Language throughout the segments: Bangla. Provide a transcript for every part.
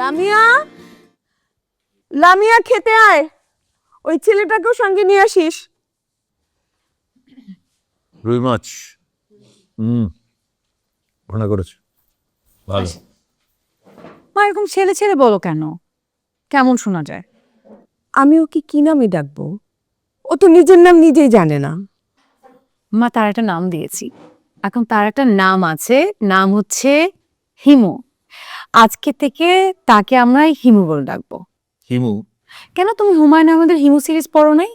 লামিয়া, লামিয়া খেতে আয়, ওই ছেলেটাকেও সঙ্গে নিয়ে আসিস। রুই মাছ রান্না করেছে, ভালো। মা এরকম ছেলে ছেলে বলো কেন? কেমন শোনা যায়? আমি ওকে কি নামে ডাকবো? ও তো নিজের নাম নিজেই জানে না। মা তার একটা নাম দিয়েছি, এখন তার একটা নাম আছে, নাম হচ্ছে হিমু। আজকে থেকে তাকে আমরা হিমু বলে ডাকবো। হিমু? কেন, তুমি হুমায়ুন আহমেদের হিমু সিরিজ পড়ো নাই?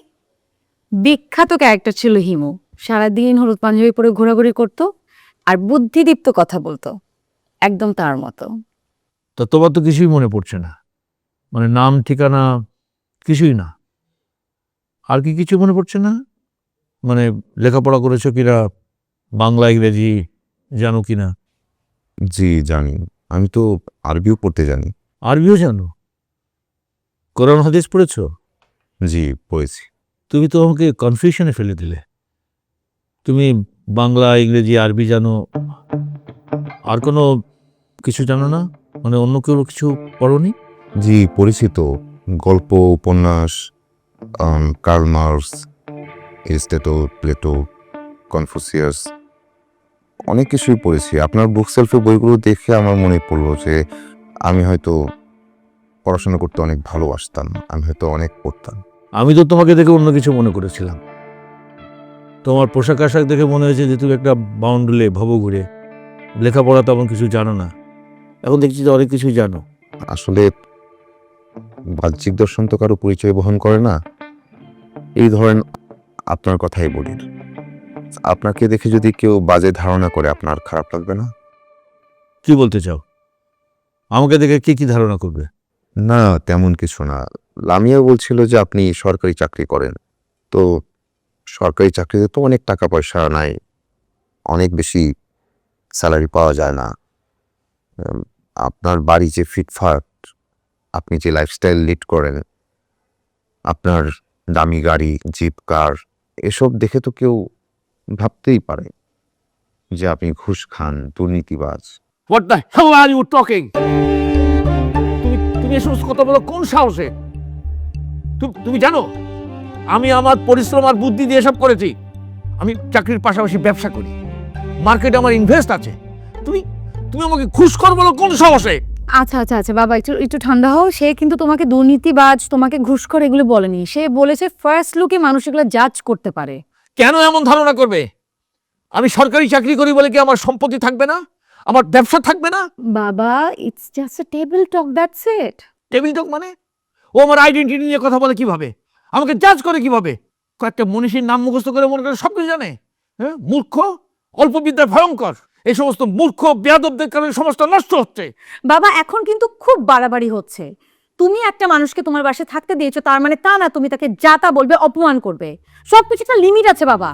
বিখ্যাত ক্যারেক্টার ছিল হিমু, সারাদিন হলুদ পাঞ্জাবি পরে ঘোরাঘুরি করতো আর বুদ্ধিদীপ্ত কথা বলতো, একদম তার মতো। তা তোমার তো কিছুই মনে পড়ছে না, মানে নাম ঠিকানা কিছুই না। আর কি কিছু মনে পড়ছে না? মানে লেখাপড়া করেছো কিনা, বাংলা ইংরেজি জানো কিনা? জি জানি, আমি তো আরবিও পড়তে জানি। আরবিও জানো? কোরআন হাদিস পড়েছো? জি পড়েছি। তুমি তো আমাকে কনফিউশনে ফেলে দিলে। তুমি বাংলা ইংরেজি আরবি জানো, আর কোনো কিছু জানো না? মানে অন্য কেউ কিছু পড়োনি? জি পড়েছি তো, গল্প, উপন্যাস, Karl Marx, Aristotle, Plato, Confucius, অনেক কিছুই পড়েছি। আপনার বুক সেলফে বইগুলো দেখে আমার মনে পড়লো যে আমি হয়তো পড়াশোনা করতে অনেক ভালোবাসতাম, আমি হয়তো অনেক পড়তাম। আমি তো তোমাকে দেখে অন্য কিছু মনে করেছিলাম। তোমার পোশাক আশাক দেখে মনে হয়েছে যে তুমি একটা বাউন্ডুলে ভবঘুরে, লেখাপড়া তেমন কিছু জানো না। এখন দেখছি যে অনেক কিছুই জানো। আসলে বাহ্যিক দর্শন তো কারো পরিচয় বহন করে না। এই ধরেন আপনার কথাই বলি, আপনাকে দেখে যদি কেউ বাজে ধারণা করে আপনার খারাপ লাগবে না? কি বলতে চাও? আমাকে দেখে কি কি ধারণা করবে? না তেমন কিছু না। লামিয়া বলছিল যে আপনি সরকারি চাকরি করেন, তো সরকারি চাকরিতে তো অনেক টাকা পয়সা নাই, অনেক বেশি স্যালারি পাওয়া যায় না। আপনার বাড়ি যে ফিটফাট, আপনি যে লাইফস্টাইল লিড করেন, আপনার দামি গাড়ি, জিপ, কার, এসব দেখে তো কেউ ভাবতেই পারে যে আপনি ঘুষ খান, দুর্নীতিবাজ। What the hell are you talking? তুমি এসব কথা বলো কোন সাহসে? তুমি জানো আমি আমার পরিশ্রম আর বুদ্ধি দিয়ে এসব করেছি। আমি চাকরির পাশাপাশি ব্যবসা করি, মার্কেটে আমার ইনভেস্ট আছে। তুমি তুমি আমাকে ঘুষখোর বলো কোন সাহসে? আচ্ছা আচ্ছা আচ্ছা বাবা, একটু একটু ঠান্ডা হও। সে কিন্তু তোমাকে দুর্নীতিবাজ, তোমাকে ঘুষখোর এগুলো বলেনি। সে বলেছে ফার্স্ট লুকে মানুষ এগুলো জাজ করতে পারে। কেন এমন ধারণা করবে? আমি সরকারি চাকরি করি বলে কি আমার সম্পত্তি থাকবে না, আমার ব্যবসা থাকবে না? বাবা, it's just a table talk, that's it. Table টক মানে? ও আমার আইডেন্টিটি নিয়ে কথা বলে কিভাবে, আমাকে জাজ করে কিভাবে? কয়েকটা মনীষীর নাম মুখস্থ করে মনে করে সবকিছু জানে। হ্যাঁ, মূর্খ, অল্প বিদ্যা ভয়ঙ্কর। এই সমস্ত মূর্খ বেয়াদবদের কারণে সমাজটা নষ্ট হচ্ছে। বাবা, এখন কিন্তু খুব বাড়াবাড়ি হচ্ছে। তুমি একটা মানুষকে তোমার বাসায় থাকতে দিয়েছো, তার মানে তা না তুমি তাকে যা তা বলবে, অপমান করবে। সবকিছু একটা লিমিট আছে বাবা।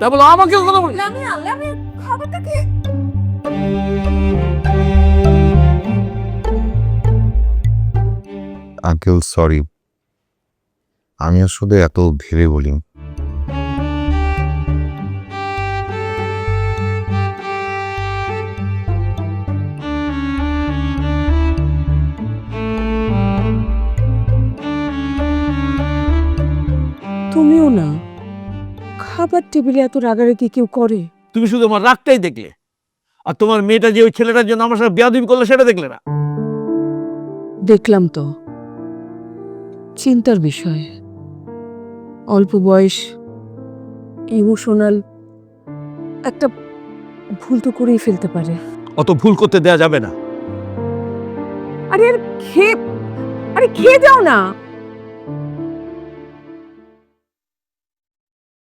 তা বলো আমাকেও কথা বলি। লামিয়া, লামিয়া খাবারটা খেয়ে। আঙ্কেল সরি, আমি আসলে এত ভেবে বলি। তুমিও না, খাবার টেবিলে এত রাগারাগি কেউ করে? তুমি শুধু আমার রাগটাই দেখলে, আর তোমার মেয়েটা যে ওই ছেলেটার জন্য আমার সাথে বেয়াদবি করলো সেটা দেখলে না। দেখলাম তো, চিন্তার বিষয়। অল্প বয়স, ইমোশনাল, একটা ভুল তো করেই ফেলতে পারে। অত ভুল করতে দেয়া যাবে না। আরে আর খেয়ে, আরে খেয়ে যাও না।